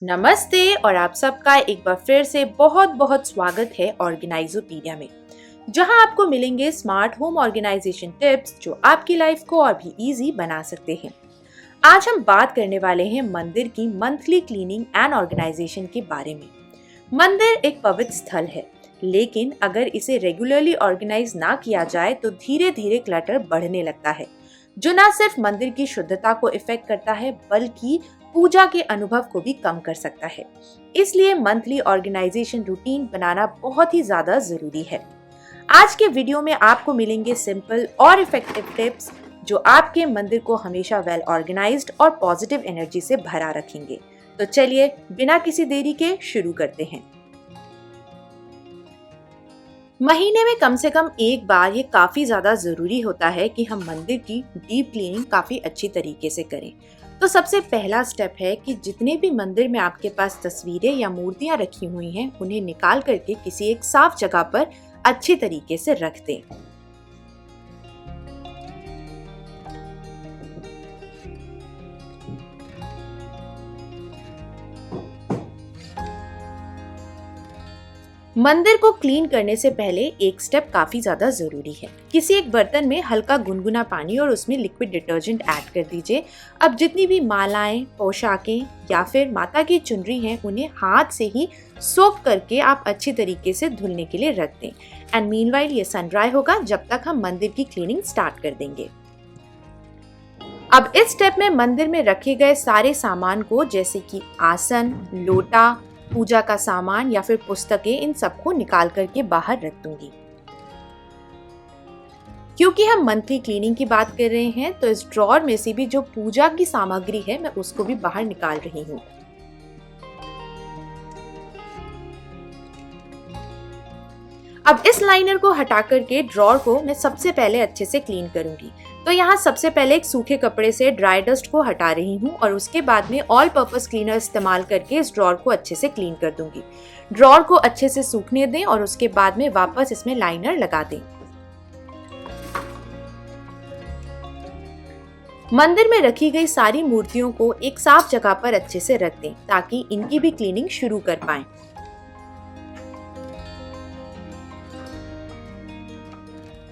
नमस्ते और आप सबका एक बार फिर से बहुत बहुत स्वागत है ऑर्गेनाइजोपीडिया में, जहां आपको मिलेंगे स्मार्ट होम ऑर्गेनाइजेशन टिप्स जो आपकी लाइफ को और भी इजी बना सकते हैं। आज हम बात करने वाले हैं मंदिर की मंथली क्लीनिंग एंड ऑर्गेनाइजेशन के बारे में। मंदिर एक पवित्र स्थल है, लेकिन अगर इसे रेगुलरली ऑर्गेनाइज ना किया जाए तो धीरे धीरे क्लटर बढ़ने लगता है, जो न सिर्फ मंदिर की शुद्धता को इफेक्ट करता है बल्कि पूजा के अनुभव को भी कम कर सकता है। इसलिए मंथली ऑर्गेनाइजेशन रूटीन बनाना बहुत ही ज्यादा जरूरी है। आज के वीडियो में आपको मिलेंगे सिंपल और इफेक्टिव टिप्स जो आपके मंदिर को हमेशा वेल ऑर्गेनाइज्ड और पॉजिटिव एनर्जी से भरा रखेंगे। तो चलिए बिना किसी देरी के शुरू करते हैं। महीने में कम से कम एक बार ये काफी ज्यादा जरूरी होता है कि हम मंदिर की डीप क्लीनिंग काफी अच्छी तरीके से करें। तो सबसे पहला स्टेप है कि जितने भी मंदिर में आपके पास तस्वीरें या मूर्तियां रखी हुई हैं, उन्हें निकाल करके किसी एक साफ जगह पर अच्छी तरीके से रख दें। मंदिर को क्लीन करने से पहले एक स्टेप काफी ज्यादा जरूरी है। किसी एक बर्तन में हल्का गुनगुना पानी और उसमें लिक्विड डिटर्जेंट ऐड कर दीजिए। अब जितनी भी मालाएं, पोशाकें या फिर माता की चुनरी हैं, उन्हें हाथ से ही सोक करके आप अच्छी तरीके से धुलने के लिए रख दें। एंड मीनवाइल ये सन ड्राई होगा जब तक हम मंदिर की क्लीनिंग स्टार्ट कर देंगे। अब इस स्टेप में मंदिर में रखे गए सारे सामान को, जैसे कि आसन, लोटा, पूजा का सामान या फिर पुस्तकें, इन सबको निकाल करके बाहर रख दूंगी। क्योंकि हम मंथली क्लीनिंग की बात कर रहे हैं तो इस ड्रॉर में से भी जो पूजा की सामग्री है मैं उसको भी बाहर निकाल रही हूँ। अब इस लाइनर को हटा करके ड्रॉर को मैं सबसे पहले अच्छे से क्लीन करूंगी। तो यहाँ सबसे पहले एक सूखे कपड़े से ड्राई डस्ट को हटा रही हूँ और उसके बाद में ऑल पर्पस क्लीनर इस्तेमाल करके इस ड्रॉर को अच्छे से क्लीन कर दूंगी। ड्रॉर को अच्छे से सूखने दें और उसके बाद में वापस इसमें लाइनर लगा दें। मंदिर में रखी गई सारी मूर्तियों को एक साफ जगह पर अच्छे से रख दें ताकि इनकी भी क्लीनिंग शुरू कर पाएं।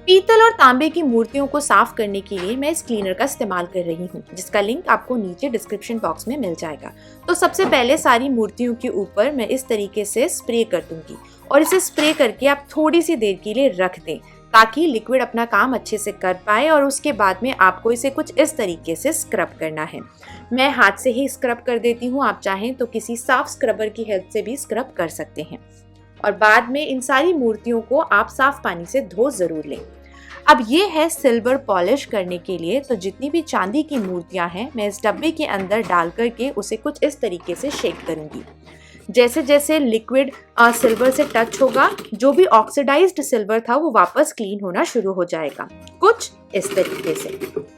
पीतल और तांबे की मूर्तियों को साफ करने के लिए मैं इस क्लीनर का इस्तेमाल कर रही हूँ, जिसका लिंक आपको नीचे डिस्क्रिप्शन बॉक्स में मिल जाएगा। तो सबसे पहले सारी मूर्तियों के ऊपर मैं इस तरीके से स्प्रे कर दूंगी और इसे स्प्रे करके आप थोड़ी सी देर के लिए रख दें ताकि लिक्विड अपना काम अच्छे से कर पाए। और उसके बाद में आपको इसे कुछ इस तरीके से स्क्रब करना है। मैं हाथ से ही स्क्रब कर देती हूँ, आप चाहें तो किसी साफ स्क्रबर की हेल्प से भी स्क्रब कर सकते हैं। और बाद में इन सारी मूर्तियों को आप साफ पानी से धो जरूर लें। अब ये है सिल्वर पॉलिश करने के लिए। तो जितनी भी चांदी की मूर्तियां हैं मैं इस डब्बे के अंदर डाल करके उसे कुछ इस तरीके से शेक करूंगी। जैसे जैसे लिक्विड सिल्वर से टच होगा, जो भी ऑक्सीडाइज्ड सिल्वर था वो वापस क्लीन होना शुरू हो जाएगा, कुछ इस तरीके से।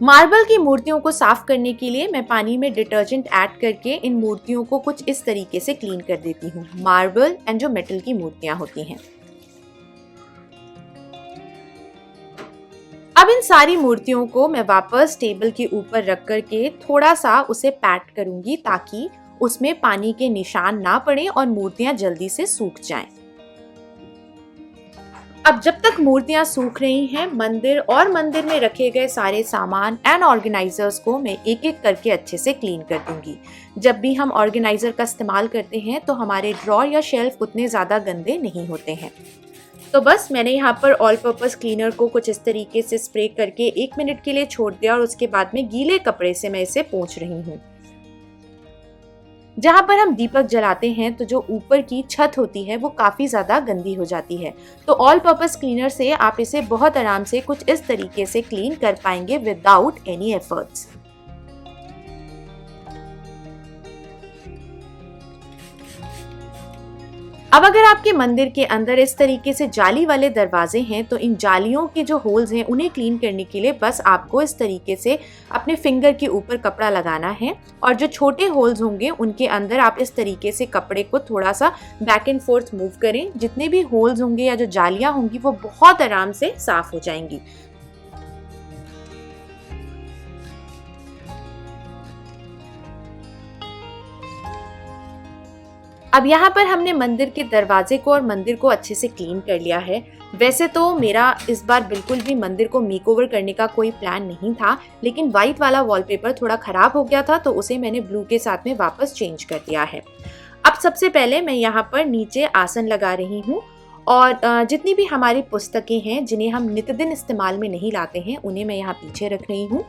मार्बल की मूर्तियों को साफ करने के लिए मैं पानी में डिटर्जेंट ऐड करके इन मूर्तियों को कुछ इस तरीके से क्लीन कर देती हूँ। मार्बल एंड जो मेटल की मूर्तियां होती हैं। अब इन सारी मूर्तियों को मैं वापस टेबल के ऊपर रख करके थोड़ा सा उसे पैट करूंगी ताकि उसमें पानी के निशान ना पड़े और मूर्तियां जल्दी से सूख जाएं। अब जब तक मूर्तियां सूख रही हैं, मंदिर में रखे गए सारे सामान एंड ऑर्गेनाइजर्स को मैं एक एक करके अच्छे से क्लीन कर दूंगी। जब भी हम ऑर्गेनाइजर का इस्तेमाल करते हैं तो हमारे ड्रॉर या शेल्फ उतने ज़्यादा गंदे नहीं होते हैं। तो बस मैंने यहाँ पर ऑल पर्पस क्लीनर को कुछ इस तरीके से स्प्रे करके 1 मिनट के लिए छोड़ दिया और उसके बाद में गीले कपड़े से मैं इसे पोंछ रही हूँ। जहाँ पर हम दीपक जलाते हैं तो जो ऊपर की छत होती है वो काफी ज्यादा गंदी हो जाती है। तो ऑल पर्पस क्लीनर से आप इसे बहुत आराम से कुछ इस तरीके से क्लीन कर पाएंगे विदाउट एनी एफर्ट्स। अब अगर आपके मंदिर के अंदर इस तरीके से जाली वाले दरवाजे हैं तो इन जालियों के जो होल्स हैं उन्हें क्लीन करने के लिए बस आपको इस तरीके से अपने फिंगर के ऊपर कपड़ा लगाना है और जो छोटे होल्स होंगे उनके अंदर आप इस तरीके से कपड़े को थोड़ा सा बैक एंड फोर्थ मूव करें। जितने भी होल्स होंगे या जो जालियां होंगी वो बहुत आराम से साफ हो जाएंगी। अब यहाँ पर हमने मंदिर के दरवाजे को और मंदिर को अच्छे से क्लीन कर लिया है। वैसे तो मेरा इस बार बिल्कुल भी मंदिर को मेकओवर करने का कोई प्लान नहीं था, लेकिन व्हाइट वाला वॉलपेपर थोड़ा खराब हो गया था तो उसे मैंने ब्लू के साथ में वापस चेंज कर दिया है। अब सबसे पहले मैं यहाँ पर नीचे आसन लगा रही हूँ और जितनी भी हमारी पुस्तकें हैं जिन्हें हम नित्यदिन इस्तेमाल में नहीं लाते हैं उन्हें मैं यहाँ पीछे रख रही हूँ।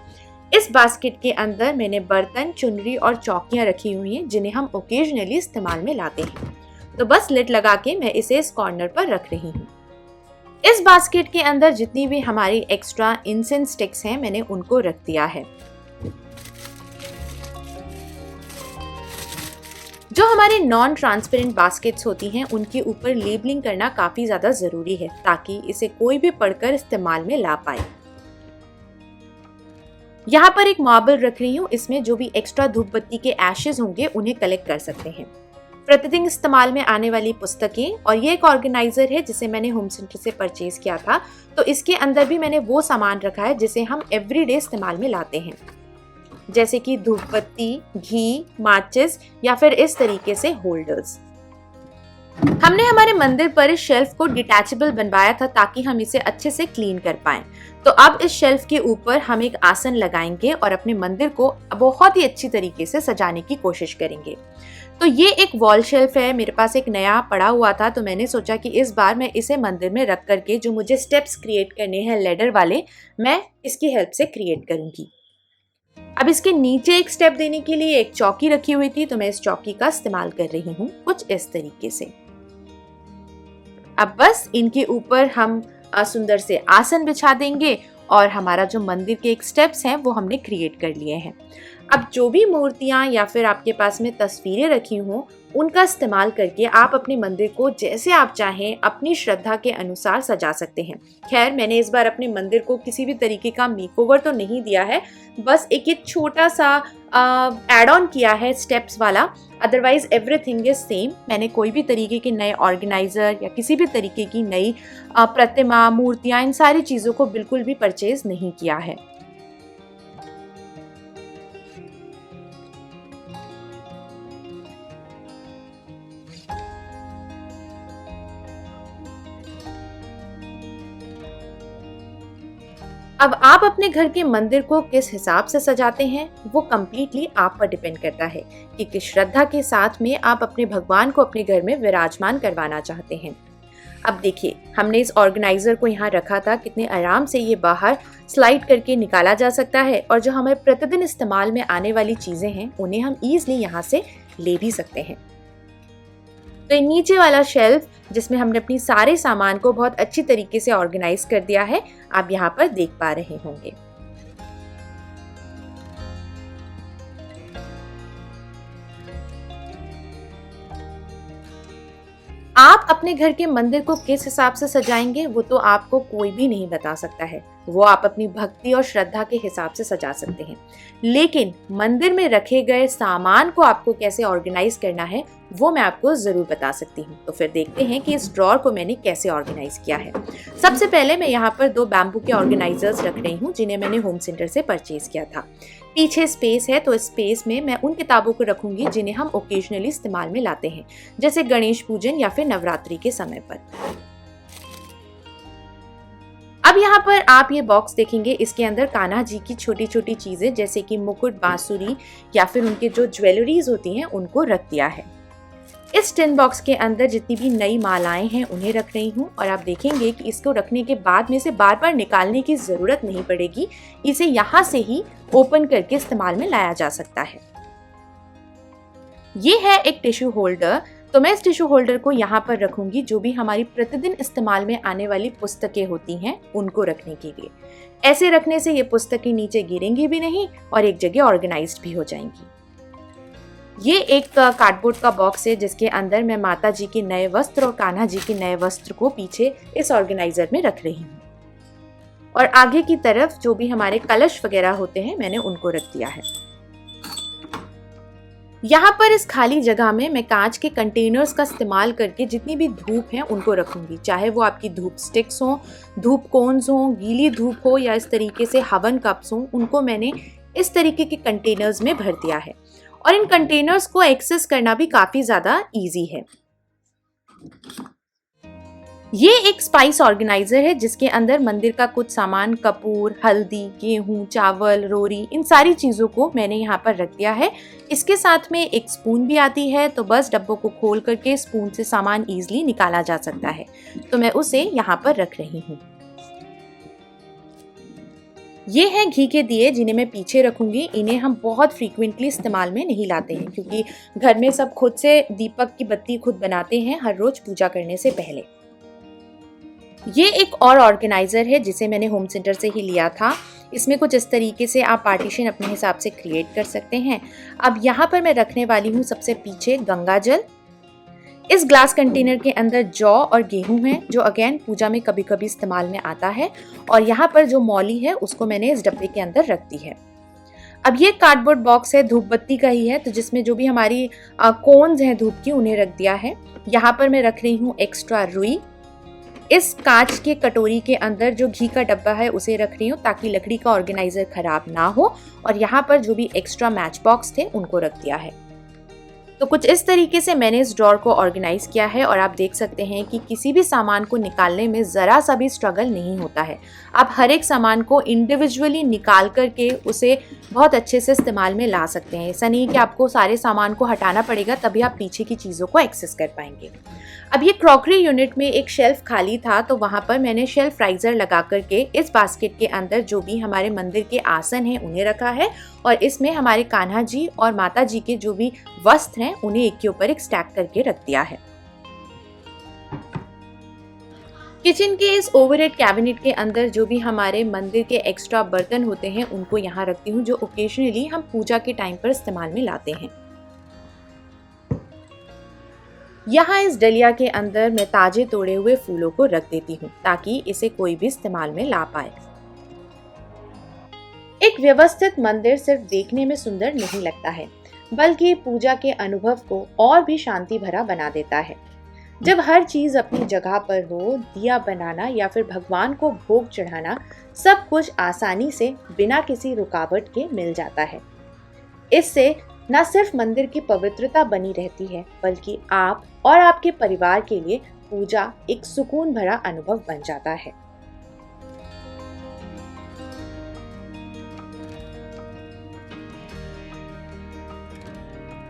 इस बास्केट के अंदर मैंने बर्तन, चुनरी और चौकियाँ रखी हुई हैं जिन्हें हम ओकेजनली इस्तेमाल में लाते हैं। तो बस लिड लगा के मैं इसे इस कॉर्नर पर रख रही हूँ। इस बास्केट के अंदर जितनी भी हमारी एक्स्ट्रा इंसेंस स्टिक्स हैं मैंने उनको रख दिया है। जो हमारे नॉन ट्रांसपेरेंट बास्केट्स होती हैं उनके ऊपर लेबलिंग करना काफी ज्यादा जरूरी है ताकि इसे कोई भी पढ़कर इस्तेमाल में ला पाए। यहाँ पर एक मार्बल रख रही हूँ, इसमें जो भी एक्स्ट्रा धूप बत्ती के एशेज होंगे उन्हें कलेक्ट कर सकते हैं। प्रतिदिन इस्तेमाल में आने वाली पुस्तकें, और ये एक ऑर्गेनाइजर है जिसे मैंने होम सेंटर से परचेज किया था, तो इसके अंदर भी मैंने वो सामान रखा है जिसे हम एवरीडे इस्तेमाल में लाते हैं, जैसे कि धूप बत्ती, घी, माचिस या फिर इस तरीके से होल्डर्स। हमने हमारे मंदिर पर इस शेल्फ को डिटैचेबल बनवाया था ताकि हम इसे अच्छे से क्लीन कर पाएं। तो अब इस शेल्फ के ऊपर हम एक आसन लगाएंगे और अपने मंदिर को बहुत ही अच्छी तरीके से सजाने की कोशिश करेंगे। तो ये एक वॉल शेल्फ है, मेरे पास एक नया पड़ा हुआ था तो मैंने सोचा कि इस बार मैं इसे मंदिर में रख करके जो मुझे स्टेप्स क्रिएट करने हैं लेडर वाले, मैं इसकी हेल्प से क्रिएट करूंगी। अब इसके नीचे एक स्टेप देने के लिए एक चौकी रखी हुई थी तो मैं इस चौकी का इस्तेमाल कर रही हूँ कुछ इस तरीके से। अब बस इनके ऊपर हम सुंदर से आसन बिछा देंगे और हमारा जो मंदिर के एक स्टेप्स हैं वो हमने क्रिएट कर लिए हैं। अब जो भी मूर्तियां या फिर आपके पास में तस्वीरें रखी हों उनका इस्तेमाल करके आप अपने मंदिर को जैसे आप चाहें अपनी श्रद्धा के अनुसार सजा सकते हैं। खैर, मैंने इस बार अपने मंदिर को किसी भी तरीके का मेकओवर तो नहीं दिया है, बस एक छोटा सा एड ऑन किया है स्टेप्स वाला, अदरवाइज एवरीथिंग इज सेम। मैंने कोई भी तरीके के नए ऑर्गेनाइजर या किसी भी तरीके की नई प्रतिमा, मूर्तियां, इन सारी चीज़ों को बिल्कुल भी परचेज नहीं किया है। अब आप अपने घर के मंदिर को किस हिसाब से सजाते हैं वो कम्प्लीटली आप पर डिपेंड करता है कि किस श्रद्धा के साथ में आप अपने भगवान को अपने घर में विराजमान करवाना चाहते हैं। अब देखिए, हमने इस ऑर्गेनाइजर को यहाँ रखा था, कितने आराम से ये बाहर स्लाइड करके निकाला जा सकता है और जो हमारे प्रतिदिन इस्तेमाल में आने वाली चीजें हैं उन्हें हम ईजिली यहाँ से ले भी सकते हैं। तो नीचे वाला शेल्फ जिसमें हमने अपनी सारे सामान को बहुत अच्छी तरीके से ऑर्गेनाइज कर दिया है, आप यहाँ पर देख पा रहे होंगे। आप अपने घर के मंदिर को किस हिसाब से सजाएंगे वो तो आपको कोई भी नहीं बता सकता है, वो आप अपनी भक्ति और श्रद्धा के हिसाब से सजा सकते हैं। लेकिन मंदिर में रखे गए सामान को आपको कैसे ऑर्गेनाइज करना है वो मैं आपको जरूर बता सकती हूँ। तो फिर देखते हैं कि इस ड्रॉर को मैंने कैसे ऑर्गेनाइज किया है। सबसे पहले मैं यहाँ पर 2 बैम्बू के ऑर्गेनाइजर्स रख रही हूँ जिन्हें मैंने होम सेंटर से परचेज किया था। पीछे स्पेस है तो इस स्पेस में मैं उन किताबों को रखूंगी जिन्हें हम ओकेजनली इस्तेमाल में लाते हैं, जैसे गणेश पूजन या फिर नवरात्रि के समय पर। अब यहाँ पर आप ये बॉक्स देखेंगे, इसके अंदर कान्हा जी की छोटी छोटी चीजें जैसे कि मुकुट, बांसुरी या फिर उनके जो ज्वेलरीज होती हैं उनको रख दिया है। इस टिन बॉक्स के अंदर जितनी भी नई मालाएं हैं उन्हें रख रही हूँ और आप देखेंगे कि इसको रखने के बाद में से बार बार निकालने की जरूरत नहीं पड़ेगी, इसे यहाँ से ही ओपन करके इस्तेमाल में लाया जा सकता है। ये है एक टिश्यू होल्डर, तो मैं इस टिश्यू होल्डर को यहाँ पर रखूंगी जो भी हमारी प्रतिदिन इस्तेमाल में आने वाली पुस्तकें होती हैं उनको रखने के लिए। ऐसे रखने से ये पुस्तकें नीचे गिरेंगी भी नहीं और एक जगह ऑर्गेनाइज्ड भी हो जाएंगी। ये एक कार्डबोर्ड का बॉक्स है जिसके अंदर मैं माता जी के नए वस्त्र और कान्हा जी के नए वस्त्र को पीछे इस ऑर्गेनाइजर में रख रही हूँ। और आगे की तरफ जो भी हमारे कलश वगैरह होते हैं मैंने उनको रख दिया है। यहाँ पर इस खाली जगह में मैं कांच के कंटेनर्स का इस्तेमाल करके जितनी भी धूप है उनको रखूंगी, चाहे वो आपकी धूप स्टिक्स हो, धूप कोन्स हो, गीली धूप हो या इस तरीके से हवन कप्स हो, उनको मैंने इस तरीके के कंटेनर्स में भर दिया है। और इन कंटेनर्स को एक्सेस करना भी काफ़ी ज़्यादा ईजी है। ये एक स्पाइस ऑर्गेनाइजर है जिसके अंदर मंदिर का कुछ सामान, कपूर, हल्दी, गेहूं, चावल, रोरी, इन सारी चीज़ों को मैंने यहाँ पर रख दिया है। इसके साथ में एक स्पून भी आती है, तो बस डब्बों को खोल करके स्पून से सामान ईजिली निकाला जा सकता है। तो मैं उसे यहाँ पर रख रही हूँ। ये हैं घी के दिए जिन्हें मैं पीछे रखूंगी। इन्हें हम बहुत फ्रीक्वेंटली इस्तेमाल में नहीं लाते हैं क्योंकि घर में सब खुद से दीपक की बत्ती खुद बनाते हैं हर रोज पूजा करने से पहले। ये एक और ऑर्गेनाइजर है जिसे मैंने होम सेंटर से ही लिया था। इसमें कुछ इस तरीके से आप पार्टीशन अपने हिसाब से क्रिएट कर सकते हैं। अब यहाँ पर मैं रखने वाली हूँ सबसे पीछे गंगा जल। इस ग्लास कंटेनर के अंदर जौ और गेहूं है जो अगेन पूजा में कभी कभी इस्तेमाल में आता है। और यहाँ पर जो मौली है उसको मैंने इस डब्बे के अंदर रख दी है। अब ये कार्डबोर्ड बॉक्स है, धूप बत्ती का ही है, तो जिसमें जो भी हमारी कोन्स हैं धूप की उन्हें रख दिया है। यहाँ पर मैं रख रही हूँ एक्स्ट्रा रुई। इस कांच के कटोरी के अंदर जो घी का डब्बा है उसे रख रही हूँ ताकि लकड़ी का ऑर्गेनाइजर खराब ना हो। और यहाँ पर जो भी एक्स्ट्रा मैच बॉक्स थे उनको रख दिया है। तो कुछ इस तरीके से मैंने इस ड्रॉर को ऑर्गेनाइज किया है और आप देख सकते हैं कि किसी भी सामान को निकालने में ज़रा सा भी स्ट्रगल नहीं होता है। आप हर एक सामान को इंडिविजुअली निकाल करके उसे बहुत अच्छे से इस्तेमाल में ला सकते हैं। ऐसा नहीं कि आपको सारे सामान को हटाना पड़ेगा तभी आप पीछे की चीज़ों को एक्सेस कर पाएंगे। अब ये क्रॉकरी यूनिट में एक शेल्फ खाली था, तो वहाँ पर मैंने शेल्फ राइजर लगा करके इस बास्केट के अंदर जो भी हमारे मंदिर के आसन हैं उन्हें रखा है और इसमें हमारे कान्हा जी और माता जी के जो भी वस्त्र हैं उन्हें एक के ऊपर एक स्टैक करके रख दिया है। किचन के इस ओवरहेड कैबिनेट के अंदर जो भी हमारे मंदिर के एक्स्ट्रा बर्तन होते हैं उनको यहाँ रखती हूँ जो ओकेजनली हम पूजा के टाइम पर इस्तेमाल में लाते हैं। यहाँ इस डलिया के अंदर मैं ताजे तोड़े हुए फूलों को रख देती हूँ ताकि इसे कोई भी इस्तेमाल में ला पाए। एक व्यवस्थित मंदिर सिर्फ देखने में सुंदर नहीं लगता है बल्कि पूजा के अनुभव को और भी शांति भरा बना देता है। जब हर चीज अपनी जगह पर हो, दिया बनाना या फिर भगवान को भोग चढ़ाना सब कुछ आसानी से बिना किसी रुकावट के मिल जाता है। इससे न सिर्फ मंदिर की पवित्रता बनी रहती है बल्कि आप और आपके परिवार के लिए पूजा एक सुकून भरा अनुभव बन जाता है।